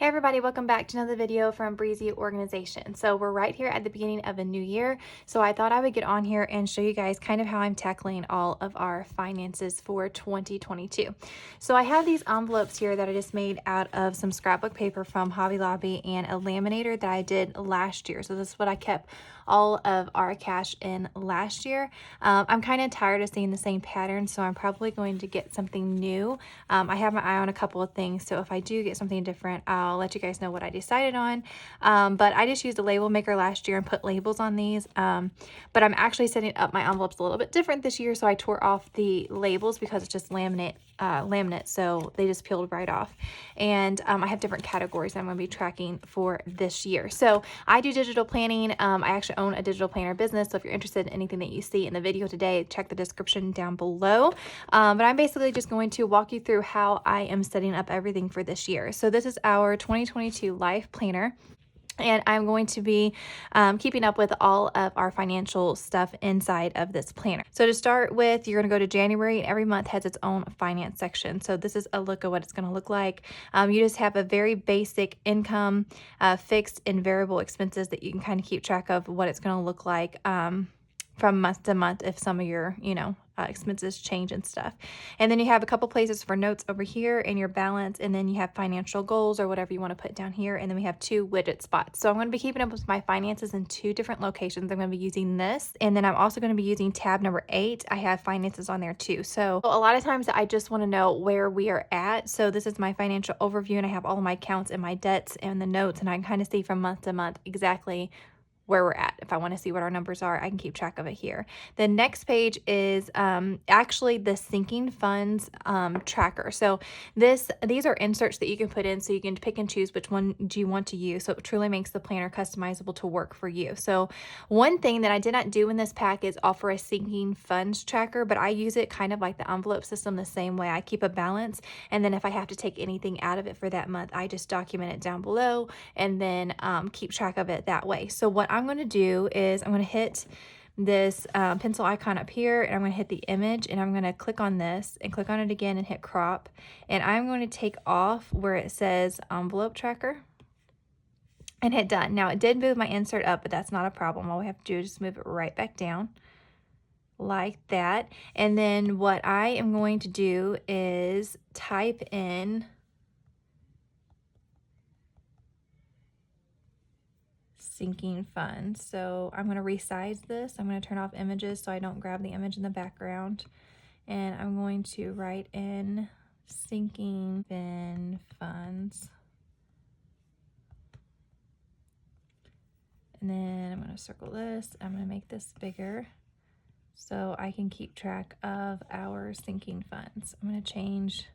Hey everybody, welcome back to another video from Breezy Organization. So we're right here at the beginning of a new year. So I thought I would get on here and show you guys kind of how I'm tackling all of our finances for 2022. So I have these envelopes here that I just made out of some scrapbook paper from Hobby Lobby and a laminator that I did last year. So this is what I kept all of our cash in last year. I'm kind of tired of seeing the same pattern, so I'm probably going to get something new. I have my eye on a couple of things, so if I do get something different, I'll let you guys know what I decided on. But I just used a label maker last year and put labels on these. But I'm actually setting up my envelopes a little bit different this year, so I tore off the labels because it's just laminate, so they just peeled right off. And I have different categories I'm going to be tracking for this year. So I do digital planning. I actually own a digital planner business, so if you're interested in anything that you see in the video today, check the description down below. But I'm basically just going to walk you through how I am setting up everything for this year. So this is our 2022 life planner. And I'm going to be keeping up with all of our financial stuff inside of this planner. So to start with, you're going to go to January, and every month has its own finance section. So this is a look at what it's going to look like. You just have a very basic income, fixed and variable expenses that you can kind of keep track of what it's going to look like from month to month if some of your, expenses change and stuff. And then you have a couple places for notes over here and your balance, and then you have financial goals or whatever you want to put down here. And then we have two widget spots. So I'm going to be keeping up with my finances in two different locations. I'm going to be using this, and then I'm also going to be using tab number 8. I have finances on there too. So a lot of times I just want to know where we are at. So this is my financial overview, and I have all of my accounts and my debts and the notes, and I can kind of see from month to month exactly where we're at. If I want to see what our numbers are, I can keep track of it here. The next page is actually the sinking funds tracker. So these are inserts that you can put in, so you can pick and choose which one do you want to use. So it truly makes the planner customizable to work for you. So one thing that I did not do in this pack is offer a sinking funds tracker, but I use it kind of like the envelope system the same way. I keep a balance, and then if I have to take anything out of it for that month, I just document it down below and then keep track of it that way. So what I'm going to do is I'm going to hit this pencil icon up here, and I'm going to hit the image, and I'm going to click on this and click on it again and hit crop, and I'm going to take off where it says envelope tracker and hit done. Now it did move my insert up, but that's not a problem. All we have to do is just move it right back down like that. And then what I am going to do is type in sinking funds. So I'm going to resize this. I'm going to turn off images so I don't grab the image in the background. And I'm going to write in sinking funds. And then I'm going to circle this. I'm going to make this bigger so I can keep track of our sinking funds. I'm going to change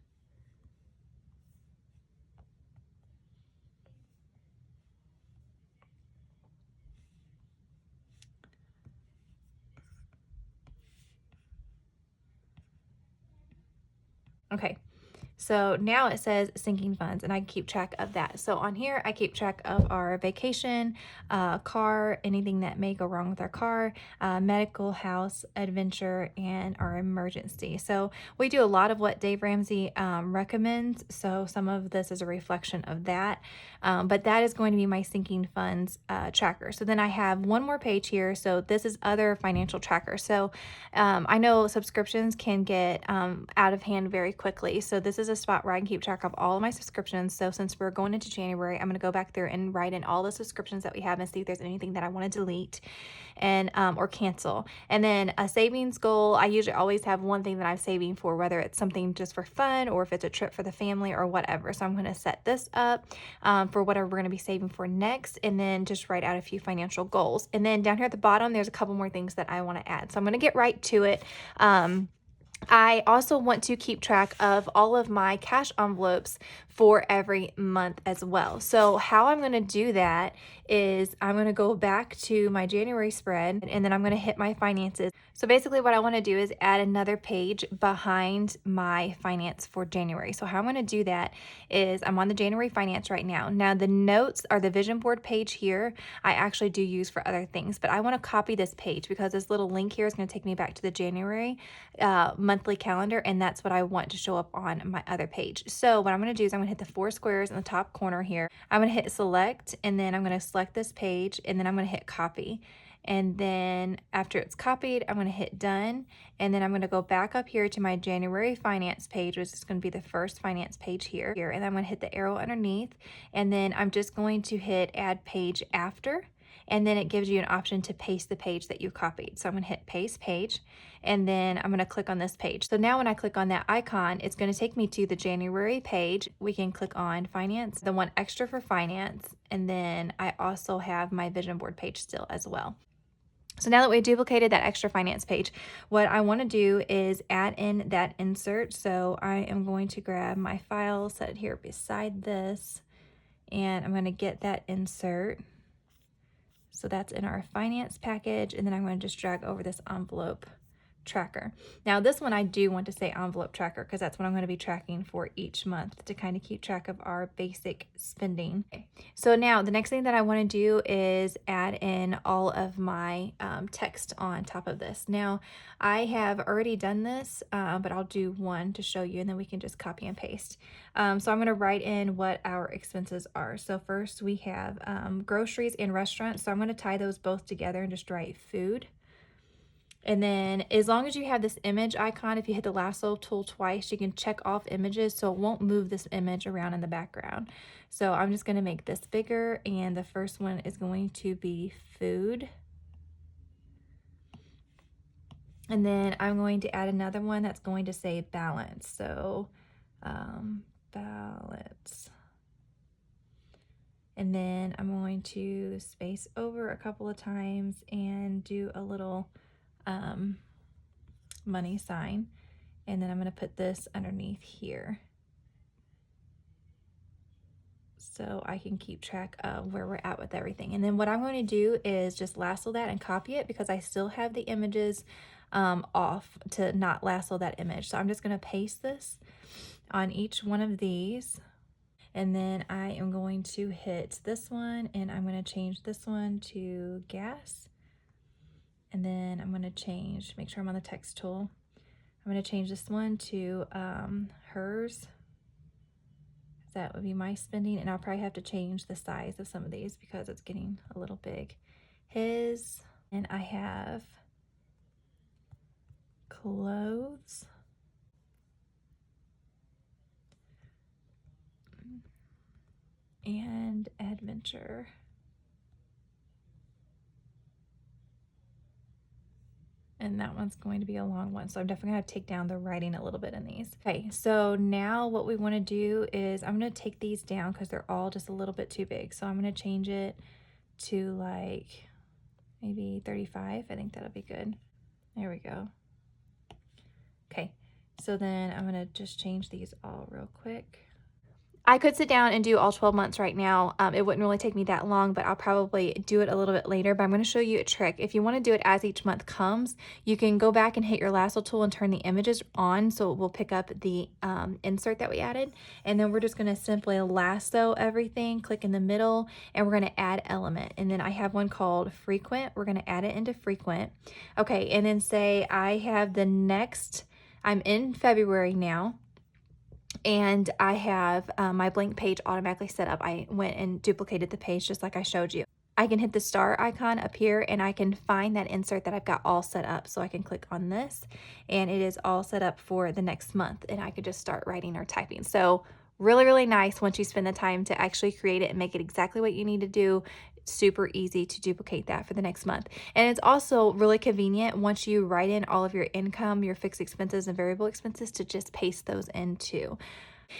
okay. So now it says sinking funds, and I keep track of that. So on here, I keep track of our vacation, car, anything that may go wrong with our car, medical, house, adventure, and our emergency. So we do a lot of what Dave Ramsey recommends. So some of this is a reflection of that. But that is going to be my sinking funds tracker. So then I have one more page here. So this is other financial tracker. So I know subscriptions can get out of hand very quickly. So this is a spot where I can keep track of all of my subscriptions. So since we're going into January, I'm going to go back there and write in all the subscriptions that we have and see if there's anything that I want to delete and or cancel. And then a savings goal, I usually always have one thing that I'm saving for, whether it's something just for fun or if it's a trip for the family or whatever. So I'm going to set this up for whatever we're going to be saving for next, and then just write out a few financial goals. And then down here at the bottom, there's a couple more things that I want to add. So I'm going to get right to it. I also want to keep track of all of my cash envelopes for every month as well. So how I'm going to do that is I'm going to go back to my January spread, and then I'm going to hit my finances. So basically what I want to do is add another page behind my finance for January. So how I'm going to do that is I'm on the January finance right now. Now the notes are the vision board page here. I actually do use for other things, but I want to copy this page because this little link here is going to take me back to the January monthly calendar, and that's what I want to show up on my other page. So what I'm going to do is I'm going gonna hit the 4 squares in the top corner here. I'm gonna hit select, and then I'm gonna select this page, and then I'm gonna hit copy. And then after it's copied, I'm gonna hit done, and then I'm gonna go back up here to my January finance page, which is gonna be the first finance page here, and I'm gonna hit the arrow underneath, and then I'm just going to hit add page after, and then it gives you an option to paste the page that you copied. So I'm gonna hit paste page, and then I'm gonna click on this page. So now when I click on that icon, it's gonna take me to the January page. We can click on finance, the one extra for finance, and then I also have my vision board page still as well. So now that we duplicated that extra finance page, what I want to do is add in that insert. So I am going to grab my file, set it here beside this, and I'm going to get that insert. So that's in our finance package, and then I'm going to just drag over this envelope tracker. Now this one I do want to say envelope tracker because that's what I'm going to be tracking for each month to kind of keep track of our basic spending. Okay. So now the next thing that I want to do is add in all of my text on top of this. Now I have already done this, but I'll do one to show you, and then we can just copy and paste. So I'm going to write in what our expenses are. So first we have groceries and restaurants. So I'm going to tie those both together and just write food. And then as long as you have this image icon, if you hit the lasso tool twice, you can check off images so it won't move this image around in the background. So I'm just going to make this bigger, and the first one is going to be food. And then I'm going to add another one that's going to say balance. So balance. And then I'm going to space over a couple of times and do a little money sign, and then I'm going to put this underneath here so I can keep track of where we're at with everything. And then what I'm going to do is just lasso that and copy it because I still have the images off to not lasso that image. So I'm just going to paste this on each one of these, and then I am going to hit this one, and I'm going to change this one to gas. And then I'm going to change, make sure I'm on the text tool. I'm going to change this one to hers. That would be my spending, and I'll probably have to change the size of some of these because it's getting a little big. His, and I have clothes. And adventure. And that one's going to be a long one, so I'm definitely going to take down the writing a little bit in these. Okay, so now what we want to do is I'm going to take these down because they're all just a little bit too big. So I'm going to change it to like maybe 35. I think that'll be good. There we go. Okay, so then I'm going to just change these all real quick. I could sit down and do all 12 months right now. It wouldn't really take me that long, but I'll probably do it a little bit later. But I'm going to show you a trick. If you want to do it as each month comes, you can go back and hit your lasso tool and turn the images on so it will pick up the insert that we added. And then we're just going to simply lasso everything, click in the middle, and we're going to add element. And then I have one called frequent. We're going to add it into frequent. Okay, and then say I have the next, I'm in February now, and I have my blank page automatically set up. I went and duplicated the page just like I showed you. I can hit the star icon up here, and I can find that insert that I've got all set up. So I can click on this, and it is all set up for the next month, and I could just start writing or typing. So really, really nice once you spend the time to actually create it and make it exactly what you need to do. Super easy to duplicate that for the next month. And it's also really convenient once you write in all of your income, your fixed expenses and variable expenses, to just paste those in too.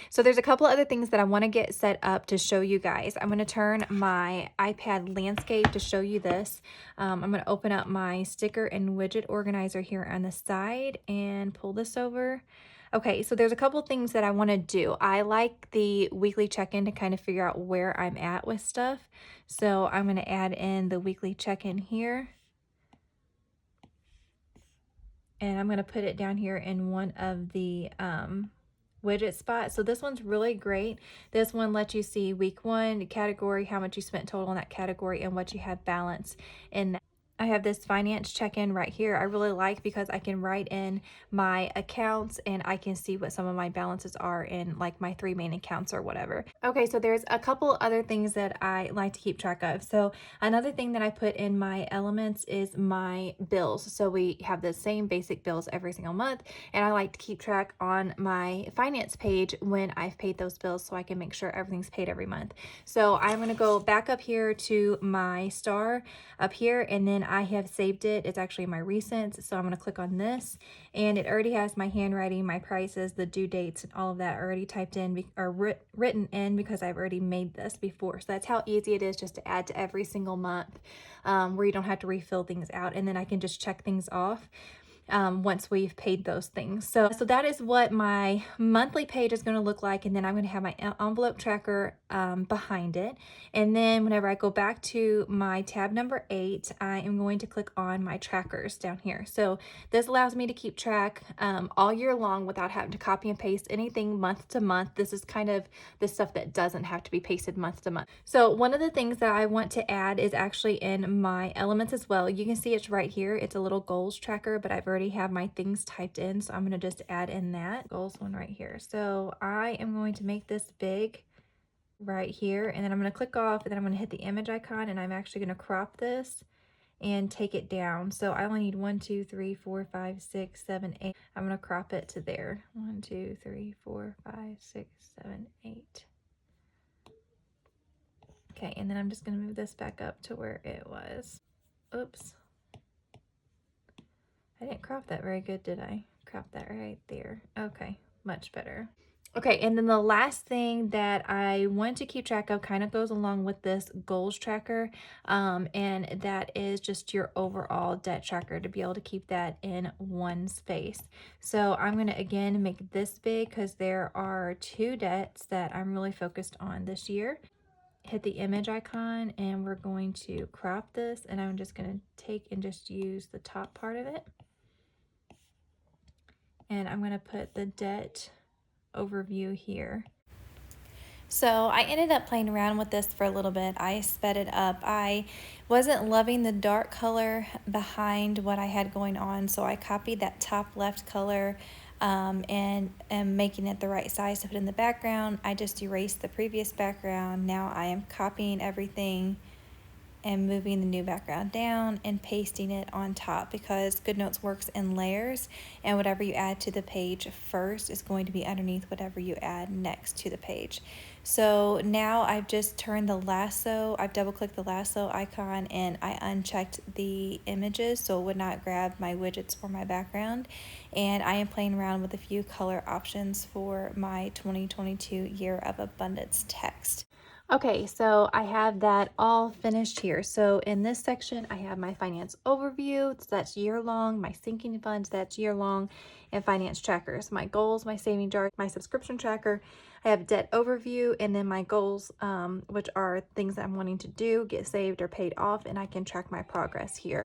So there's a couple other things that I want to get set up to show you guys. I'm going to turn my iPad landscape to show you this. I'm going to open up my sticker and widget organizer here on the side and pull this over. Okay, so there's a couple things that I want to do. I like the weekly check-in to kind of figure out where I'm at with stuff. So I'm going to add in the weekly check-in here. And I'm going to put it down here in one of the widget spots. So this one's really great. This one lets you see week 1 category, how much you spent total in that category, and what you have balance in that. I have this finance check-in right here. I really like because I can write in my accounts and I can see what some of my balances are in like my 3 main accounts or whatever. Okay, so there's a couple other things that I like to keep track of. So another thing that I put in my elements is my bills. So we have the same basic bills every single month, and I like to keep track on my finance page when I've paid those bills so I can make sure everything's paid every month. So I'm going to go back up here to my star up here, and then I have saved it. It's actually my recents. So I'm going to click on this, and it already has my handwriting, my prices, the due dates, and all of that already typed in or written in because I've already made this before. So that's how easy it is just to add to every single month, where you don't have to refill things out, and then I can just check things off once we've paid those things. So that is what my monthly page is going to look like. And then I'm going to have my envelope tracker behind it. And then whenever I go back to my tab number 8, I am going to click on my trackers down here. So this allows me to keep track all year long without having to copy and paste anything month to month. This is kind of the stuff that doesn't have to be pasted month to month. So one of the things that I want to add is actually in my elements as well. You can see it's right here. It's a little goals tracker, but I've already have my things typed in, so I'm going to just add in that goals one right here. So I am going to make this big right here, and then I'm going to click off, and then I'm going to hit the image icon, and I'm actually going to crop this and take it down. So I only need 1, 2, 3, 4, 5, 6, 7, 8. I'm going to crop it to there. 1, 2, 3, 4, 5, 6, 7, 8. Okay, and then I'm just going to move this back up to where it was. Oops. I didn't crop that very good, did I? Crop that right there. Okay, much better. Okay, and then the last thing that I want to keep track of kind of goes along with this goals tracker, and that is just your overall debt tracker, to be able to keep that in one space. So I'm going to again make this big because there are 2 debts that I'm really focused on this year. Hit the image icon, and we're going to crop this, and I'm just going to take and just use the top part of it. And I'm going to put the debt overview here. So I ended up playing around with this for a little bit. I sped it up. I wasn't loving the dark color behind what I had going on, so I copied that top left color and am making it the right size to put in the background. I just erased the previous background. Now I am copying everything and moving the new background down and pasting it on top, because GoodNotes works in layers, and whatever you add to the page first is going to be underneath whatever you add next to the page. So now I've just turned the lasso, I've double clicked the lasso icon, and I unchecked the images so it would not grab my widgets or my background. And I am playing around with a few color options for my 2022 Year of Abundance text. Okay, so I have that all finished here. So in this section, I have my finance overview, so that's year long, my sinking funds, that's year long, and finance trackers, my goals, my saving jar, my subscription tracker. I have debt overview, and then my goals, which are things that I'm wanting to do, get saved or paid off, and I can track my progress here.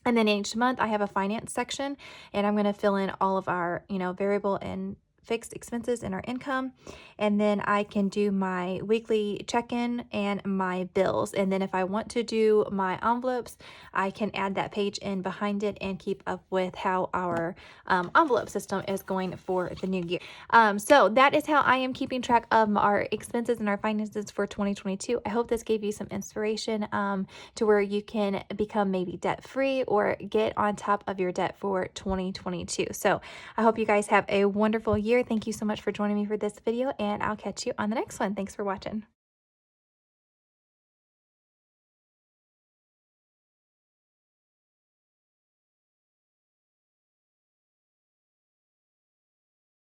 And then each month I have a finance section, and I'm going to fill in all of our, variable and fixed expenses and our income. And then I can do my weekly check-in and my bills. And then if I want to do my envelopes, I can add that page in behind it and keep up with how our envelope system is going for the new year. So that is how I am keeping track of our expenses and our finances for 2022. I hope this gave you some inspiration to where you can become maybe debt-free or get on top of your debt for 2022. So I hope you guys have a wonderful year. Thank you so much for joining me for this video, and I'll catch you on the next one. Thanks for watching.